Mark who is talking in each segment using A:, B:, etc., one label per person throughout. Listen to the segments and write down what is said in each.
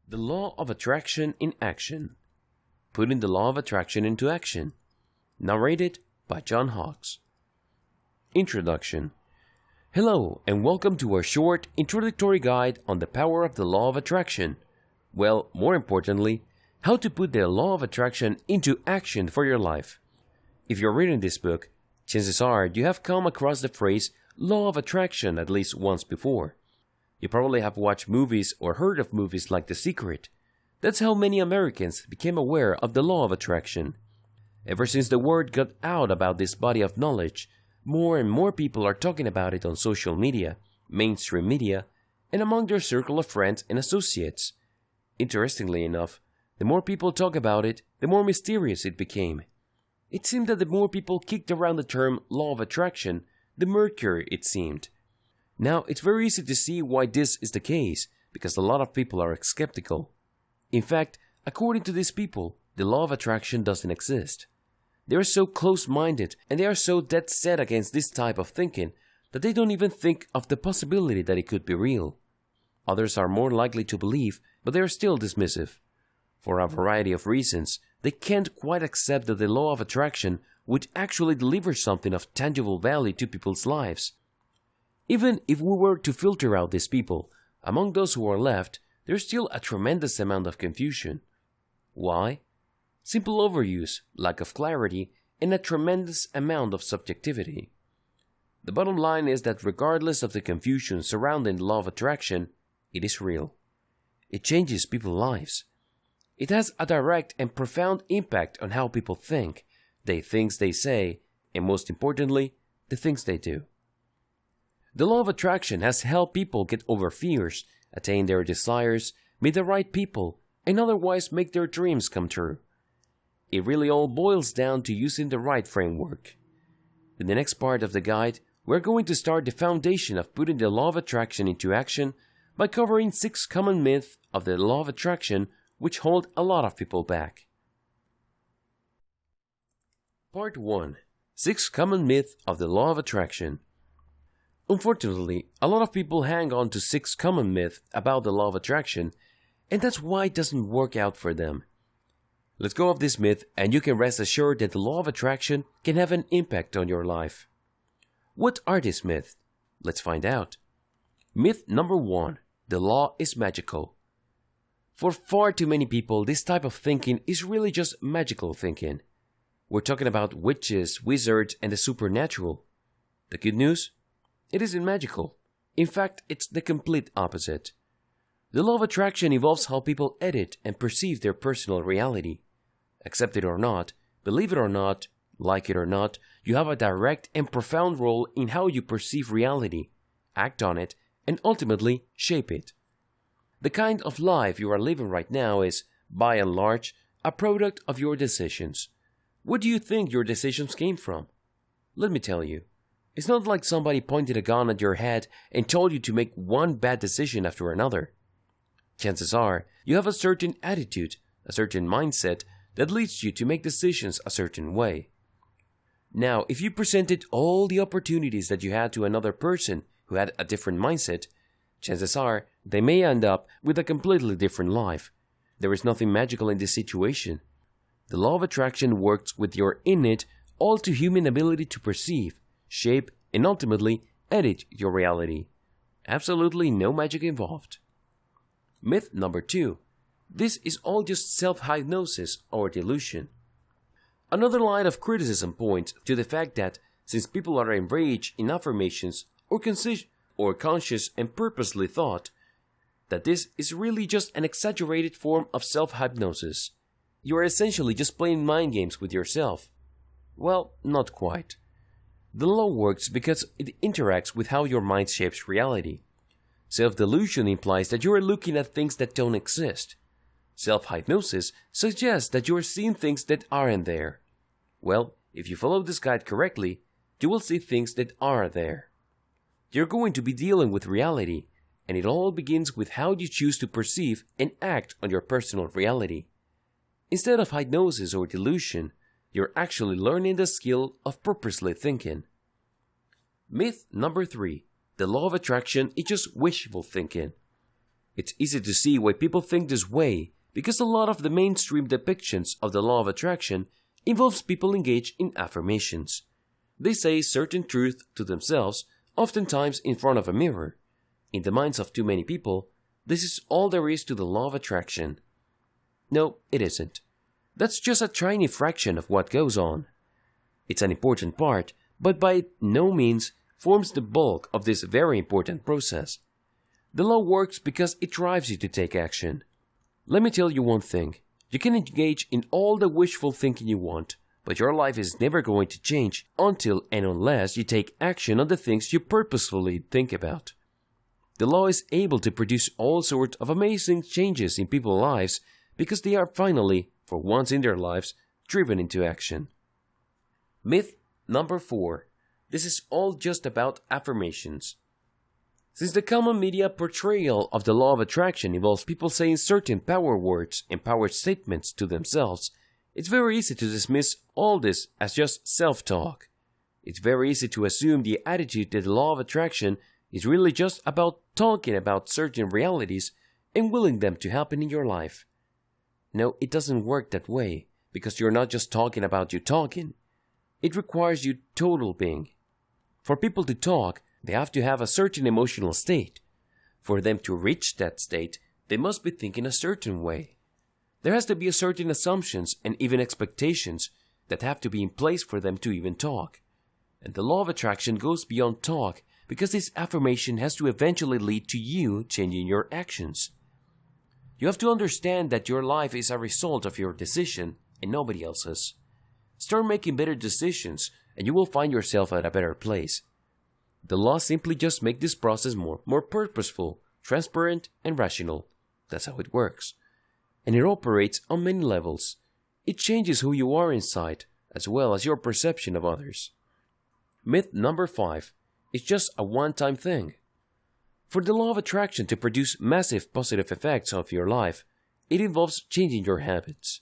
A: The Law of Attraction in Action. Putting the Law of Attraction into Action. Narrated by John Hawkes. Introduction. Hello, and welcome to our short introductory guide on the power of the Law of Attraction. Well, more importantly, how to put the Law of Attraction into action for your life. If you're reading this book, chances are you have come across the phrase Law of Attraction at least once before. You probably have watched movies or heard of movies like The Secret. That's how many Americans became aware of the Law of Attraction. Ever since the word got out about this body of knowledge, more and more people are talking about it on social media, mainstream media, and among their circle of friends and associates. Interestingly enough, the more people talk about it, the more mysterious it became. It seemed that the more people kicked around the term Law of Attraction, the murkier it seemed. Now, it's very easy to see why this is the case, because a lot of people are skeptical. In fact, according to these people, the Law of Attraction doesn't exist. They are so close-minded and they are so dead set against this type of thinking that they don't even think of the possibility that it could be real. Others are more likely to believe, but they are still dismissive. For a variety of reasons, they can't quite accept that the Law of Attraction would actually deliver something of tangible value to people's lives. Even if we were to filter out these people, among those who are left, there's still a tremendous amount of confusion. Why? Simple overuse, lack of clarity, and a tremendous amount of subjectivity. The bottom line is that regardless of the confusion surrounding the Law of Attraction, it is real. It changes people's lives. It has a direct and profound impact on how people think, the things they say, and most importantly, the things they do. The Law of Attraction has helped people get over fears, attain their desires, meet the right people, and otherwise make their dreams come true. It really all boils down to using the right framework. In the next part of the guide, we're going to start the foundation of putting the Law of Attraction into action by covering 6 common myths of the Law of Attraction which hold a lot of people back. Part 1. 6 common myths of the Law of Attraction. Unfortunately, a lot of people hang on to 6 common myths about the Law of Attraction, and that's why it doesn't work out for them. Let's go off this myth, and you can rest assured that the Law of Attraction can have an impact on your life. What are these myths? Let's find out. Myth number 1. The law is magical. For far too many people, this type of thinking is really just magical thinking. We're talking about witches, wizards, and the supernatural. The good news? It isn't magical. In fact, it's the complete opposite. The Law of Attraction involves how people edit and perceive their personal reality. Accept it or not, believe it or not, like it or not, you have a direct and profound role in how you perceive reality, act on it, and ultimately shape it. The kind of life you are living right now is, by and large, a product of your decisions. Where do you think your decisions came from? Let me tell you. It's not like somebody pointed a gun at your head and told you to make one bad decision after another. Chances are, you have a certain attitude, a certain mindset that leads you to make decisions a certain way. Now, if you presented all the opportunities that you had to another person who had a different mindset, chances are they may end up with a completely different life. There is nothing magical in this situation. The Law of Attraction works with your innate, all-too-human ability to perceive, shape, and ultimately edit your reality. Absolutely no magic involved. Myth number 2. This is all just self-hypnosis or delusion. Another line of criticism points to the fact that since people are enraged in affirmations or conscious and purposely thought, that this is really just an exaggerated form of self-hypnosis. You are essentially just playing mind games with yourself. Well, not quite. The law works because it interacts with how your mind shapes reality. Self-delusion implies that you are looking at things that don't exist. Self-hypnosis suggests that you are seeing things that aren't there. Well, if you follow this guide correctly, you will see things that are there. You're going to be dealing with reality, and it all begins with how you choose to perceive and act on your personal reality. Instead of hypnosis or delusion, you're actually learning the skill of purposely thinking. Myth number 3. The Law of Attraction is just wishful thinking. It's easy to see why people think this way, because a lot of the mainstream depictions of the law of attraction involves people engaged in affirmations. They say certain truth to themselves, oftentimes in front of a mirror. In the minds of too many people, this is all there is to the law of attraction. No, it isn't. That's just a tiny fraction of what goes on. It's an important part, but by no means forms the bulk of this very important process. The law works because it drives you to take action. Let me tell you one thing. You can engage in all the wishful thinking you want, but your life is never going to change until and unless you take action on the things you purposefully think about. The law is able to produce all sorts of amazing changes in people's lives because they are finally, for once in their lives, driven into action. Myth number 4. This is all just about affirmations. Since the common media portrayal of the law of attraction involves people saying certain power words and power statements to themselves, it's very easy to dismiss all this as just self-talk. It's very easy to assume the attitude that the law of attraction is really just about talking about certain realities and willing them to happen in your life. No, it doesn't work that way, because you're not just talking about you talking. It requires you total being. For people to talk, they have to have a certain emotional state. For them to reach that state, they must be thinking a certain way. There has to be a certain assumptions and even expectations that have to be in place for them to even talk. And the law of attraction goes beyond talk because this affirmation has to eventually lead to you changing your actions. You have to understand that your life is a result of your decision and nobody else's. Start making better decisions and you will find yourself at a better place. The law simply just makes this process more purposeful, transparent, and rational. That's how it works. And it operates on many levels. It changes who you are inside, as well as your perception of others. Myth number 5. It's just a one-time thing. For the law of attraction to produce massive positive effects of your life, it involves changing your habits.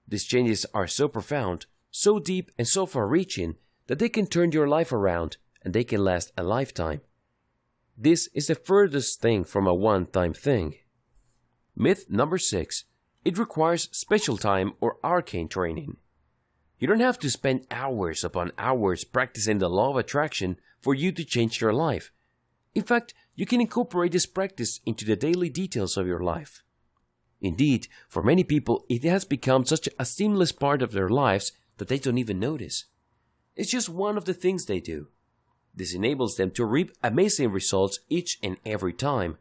A: These changes are so profound, so deep, and so far-reaching that they can turn your life around and they can last a lifetime. This is the furthest thing from a one-time thing. Myth number 6. It requires special time or arcane training. You don't have to spend hours upon hours practicing the law of attraction for you to change your life. In fact, you can incorporate this practice into the daily details of your life. Indeed, for many people, it has become such a seamless part of their lives that they don't even notice. It's just one of the things they do. This enables them to reap amazing results each and every time.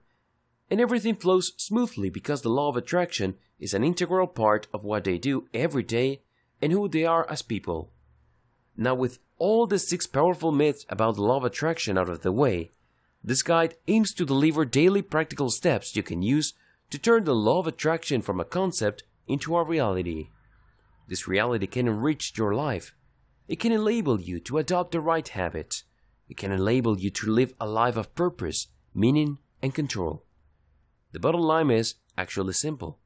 A: And everything flows smoothly because the law of attraction is an integral part of what they do every day and who they are as people. Now, with all the 6 powerful myths about the law of attraction out of the way, this guide aims to deliver daily practical steps you can use to turn the law of attraction from a concept into a reality. This reality can enrich your life. It can enable you to adopt the right habits. It can enable you to live a life of purpose, meaning, and control. The bottom line is actually simple.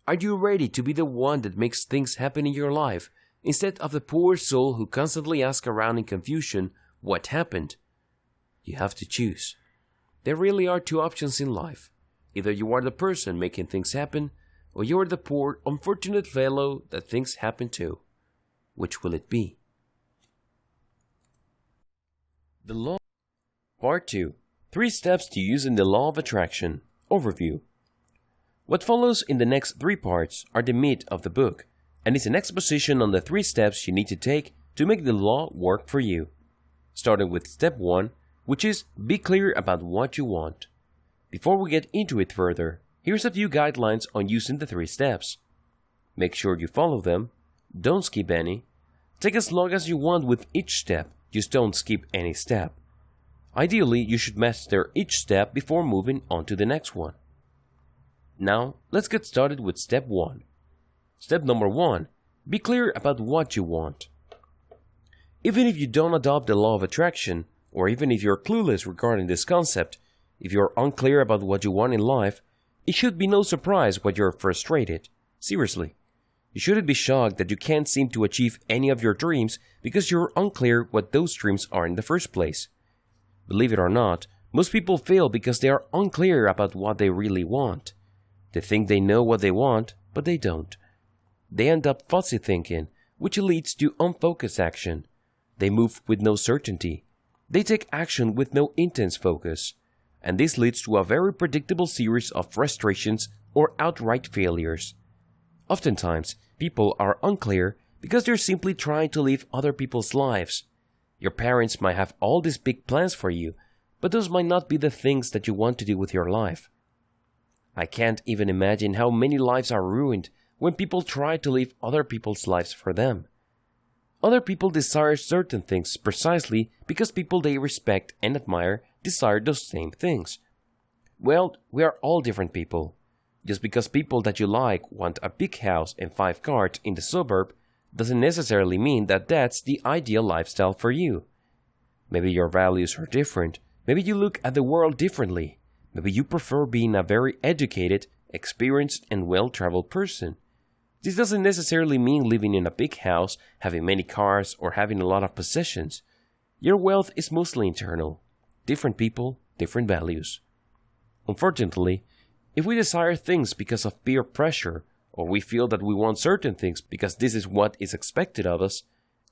A: Are you ready to be the one that makes things happen in your life, instead of the poor soul who constantly asks around in confusion what happened? You have to choose. There really are 2 options in life. Either you are the person making things happen, or you are the poor, unfortunate fellow that things happen to. Which will it be? The law. Part 2. 3 steps to using the law of attraction. Overview. What follows in the next 3 parts are the meat of the book, and it's an exposition on the 3 steps you need to take to make the law work for you. Starting with step 1, which is be clear about what you want. Before we get into it further, here's a few guidelines on using the 3 steps. Make sure you follow them. Don't skip any. Take as long as you want with each step. Just don't skip any step. Ideally, you should master each step before moving on to the next one. Now, let's get started with step 1. Step number 1. Be clear about what you want. Even if you don't adopt the law of attraction, or even if you're clueless regarding this concept, if you're unclear about what you want in life, it should be no surprise why you're frustrated. Seriously. You shouldn't be shocked that you can't seem to achieve any of your dreams because you're unclear what those dreams are in the first place. Believe it or not, Most people fail because they are unclear about what they really want. They think they know what they want, but they don't. They end up fuzzy thinking, which leads to unfocused action. They move with no certainty. They take action with no intense focus. And this leads to a very predictable series of frustrations or outright failures. Oftentimes, people are unclear because they're simply trying to live other people's lives. Your parents might have all these big plans for you, but those might not be the things that you want to do with your life. I can't even imagine how many lives are ruined when people try to live other people's lives for them. Other people desire certain things precisely because people they respect and admire desire those same things. Well, we are all different people. Just because people that you like want a big house and 5 cars in the suburb doesn't necessarily mean that that's the ideal lifestyle for you. Maybe your values are different. Maybe you look at the world differently. Maybe you prefer being a very educated, experienced, and well-traveled person. This doesn't necessarily mean living in a big house, having many cars, or having a lot of possessions. Your wealth is mostly internal. Different people, different values. Unfortunately, if we desire things because of peer pressure, or we feel that we want certain things because this is what is expected of us,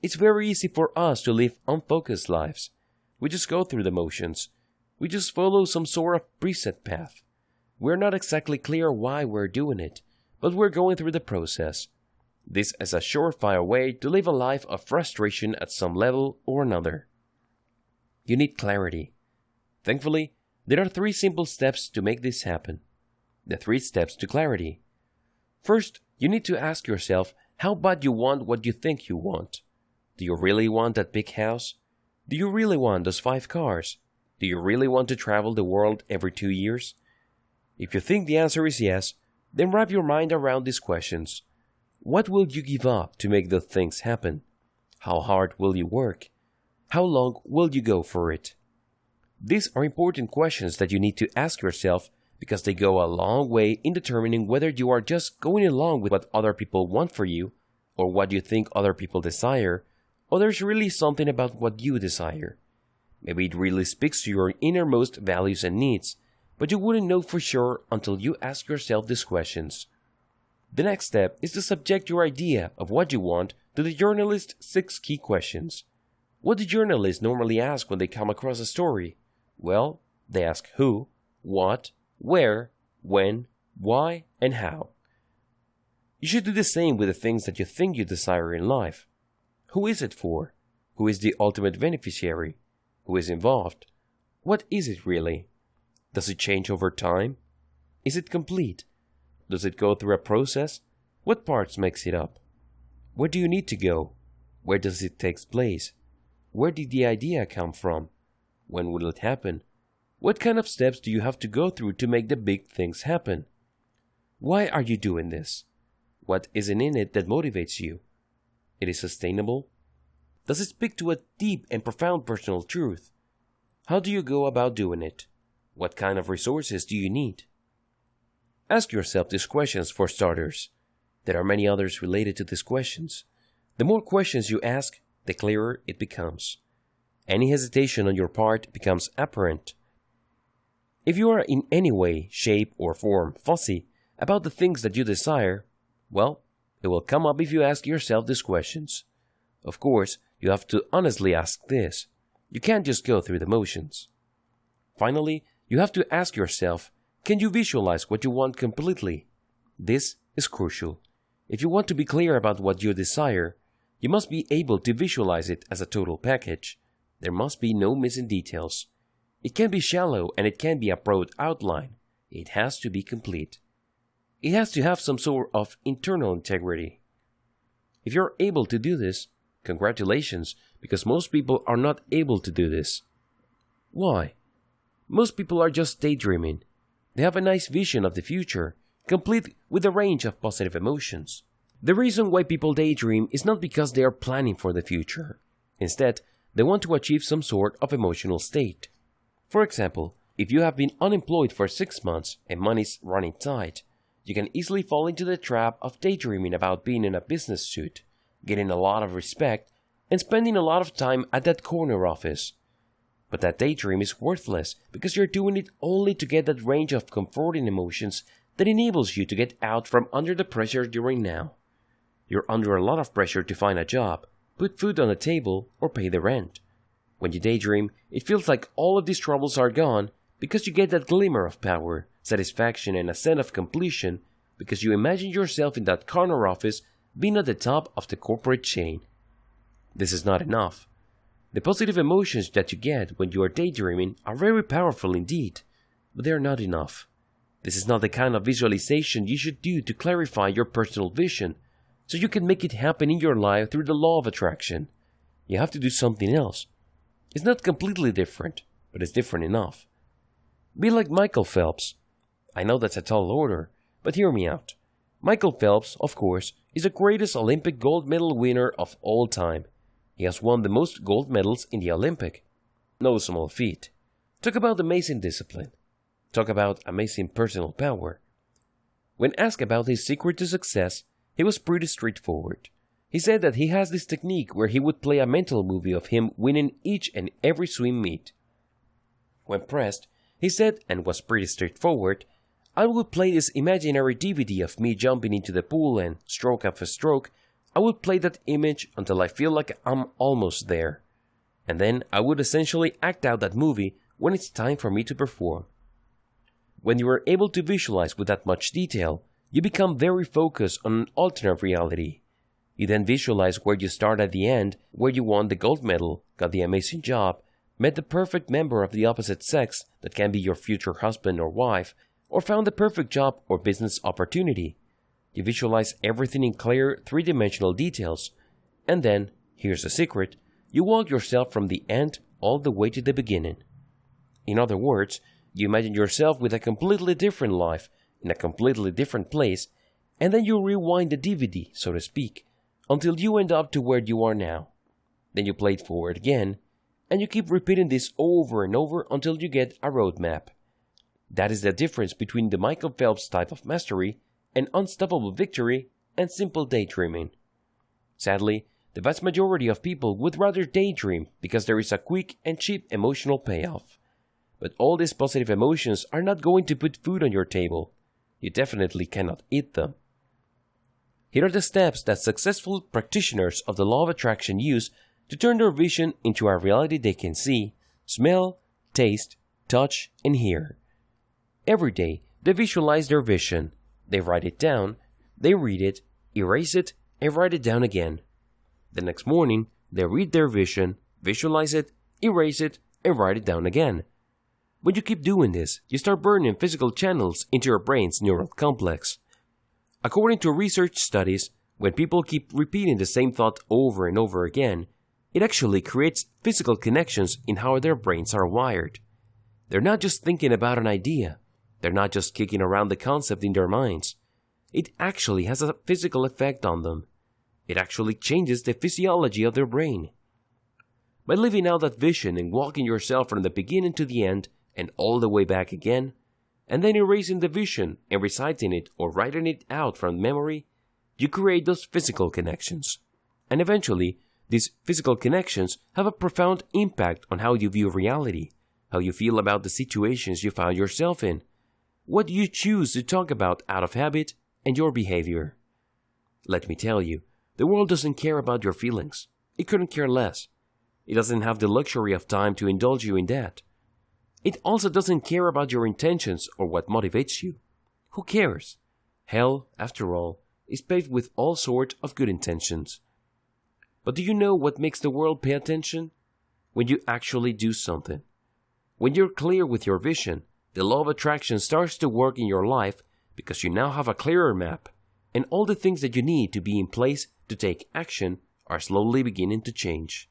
A: it's very easy for us to live unfocused lives. We just go through the motions. We just follow some sort of preset path. We're not exactly clear why we're doing it, but we're going through the process. This is a surefire way to live a life of frustration at some level or another. You need clarity. Thankfully, there are 3 simple steps to make this happen. The 3 steps to clarity. First, you need to ask yourself how bad you want what you think you want. Do you really want that big house? Do you really want those 5 cars? Do you really want to travel the world every 2 years? If you think the answer is yes, then wrap your mind around these questions. What will you give up to make those things happen? How hard will you work? How long will you go for it? These are important questions that you need to ask yourself because they go a long way in determining whether you are just going along with what other people want for you or what you think other people desire, or there's really something about what you desire. Maybe it really speaks to your innermost values and needs, but you wouldn't know for sure until you ask yourself these questions. The next step is to subject your idea of what you want to the journalist's 6 key questions. What do journalists normally ask when they come across a story? Well, they ask who, what, where, when, why, and how. You should do the same with the things that you think you desire in life. Who is it for? Who is the ultimate beneficiary? Who is involved? What is it really? Does it change over time? Is it complete? Does it go through a process? What parts makes it up? Where do you need to go? Where does it take place? Where did the idea come from? When will it happen? What kind of steps do you have to go through to make the big things happen? Why are you doing this? What isn't in it that motivates you? It is sustainable? Does it speak to a deep and profound personal truth? How do you go about doing it? What kind of resources do you need? Ask yourself these questions for starters. There are many others related to these questions. The more questions you ask, the clearer it becomes. Any hesitation on your part becomes apparent. If you are in any way, shape, or form fussy about the things that you desire, well, it will come up if you ask yourself these questions. Of course, you have to honestly ask this. You can't just go through the motions. Finally, you have to ask yourself, can you visualize what you want completely? This is crucial. If you want to be clear about what you desire, you must be able to visualize it as a total package. There must be no missing details. It can be shallow and it can be a broad outline. It has to be complete. It has to have some sort of internal integrity. If you're able to do this, congratulations, because most people are not able to do this. Why? Most people are just daydreaming. They have a nice vision of the future, complete with a range of positive emotions. The reason why people daydream is not because they are planning for the future. Instead, they want to achieve some sort of emotional state. For example, if you have been unemployed for 6 months and money's running tight, you can easily fall into the trap of daydreaming about being in a business suit, getting a lot of respect, and spending a lot of time at that corner office. But that daydream is worthless because you're doing it only to get that range of comforting emotions that enables you to get out from under the pressure you're in now. You're under a lot of pressure to find a job, put food on the table, or pay the rent. When you daydream, it feels like all of these troubles are gone because you get that glimmer of power, satisfaction, and a sense of completion because you imagine yourself in that corner office being at the top of the corporate chain. This is not enough. The positive emotions that you get when you are daydreaming are very powerful indeed, but they are not enough. This is not the kind of visualization you should do to clarify your personal vision, so you can make it happen in your life through the law of attraction. You have to do something else. It's not completely different, but it's different enough. Be like Michael Phelps. I know that's a tall order, but hear me out. Michael Phelps, of course, is the greatest Olympic gold medal winner of all time. He has won the most gold medals in the Olympic. No small feat. Talk about amazing discipline. Talk about amazing personal power. When asked about his secret to success, he was pretty straightforward. He said that he has this technique where he would play a mental movie of him winning each and every swim meet. When pressed, he said, and was pretty straightforward, I would play this imaginary DVD of me jumping into the pool and, stroke after stroke, I would play that image until I feel like I'm almost there. And then I would essentially act out that movie when it's time for me to perform. When you are able to visualize with that much detail, you become very focused on an alternate reality. You then visualize where you start at the end, where you won the gold medal, got the amazing job, met the perfect member of the opposite sex that can be your future husband or wife, or found the perfect job or business opportunity. You visualize everything in clear, three-dimensional details, and then, here's the secret, you walk yourself from the end all the way to the beginning. In other words, you imagine yourself with a completely different life, in a completely different place, and then you rewind the DVD, so to speak, until you end up to where you are now. Then you play it forward again, and you keep repeating this over and over until you get a roadmap. That is the difference between the Michael Phelps type of mastery and unstoppable victory and simple daydreaming. Sadly, the vast majority of people would rather daydream because there is a quick and cheap emotional payoff. But all these positive emotions are not going to put food on your table. You definitely cannot eat them. Here are the steps that successful practitioners of the law of attraction use to turn their vision into a reality they can see, smell, taste, touch, and hear. Every day, they visualize their vision. They write it down, they read it, erase it, and write it down again. The next morning, they read their vision, visualize it, erase it, and write it down again. When you keep doing this, you start burning physical channels into your brain's neural complex. According to research studies, when people keep repeating the same thought over and over again, it actually creates physical connections in how their brains are wired. They're not just thinking about an idea. They're not just kicking around the concept in their minds. It actually has a physical effect on them. It actually changes the physiology of their brain. By living out that vision and walking yourself from the beginning to the end and all the way back again, and then erasing the vision and reciting it or writing it out from memory, you create those physical connections. And eventually, these physical connections have a profound impact on how you view reality, how you feel about the situations you found yourself in, what you choose to talk about out of habit, and your behavior. Let me tell you, the world doesn't care about your feelings. It couldn't care less. It doesn't have the luxury of time to indulge you in that. It also doesn't care about your intentions or what motivates you. Who cares? Hell, after all, is paved with all sorts of good intentions. But do you know what makes the world pay attention? When you actually do something. When you're clear with your vision, the law of attraction starts to work in your life because you now have a clearer map, and all the things that you need to be in place to take action are slowly beginning to change.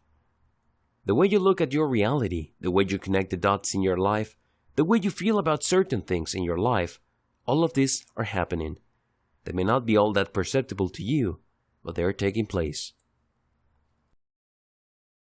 A: The way you look at your reality, the way you connect the dots in your life, the way you feel about certain things in your life, all of these are happening. They may not be all that perceptible to you, but they are taking place.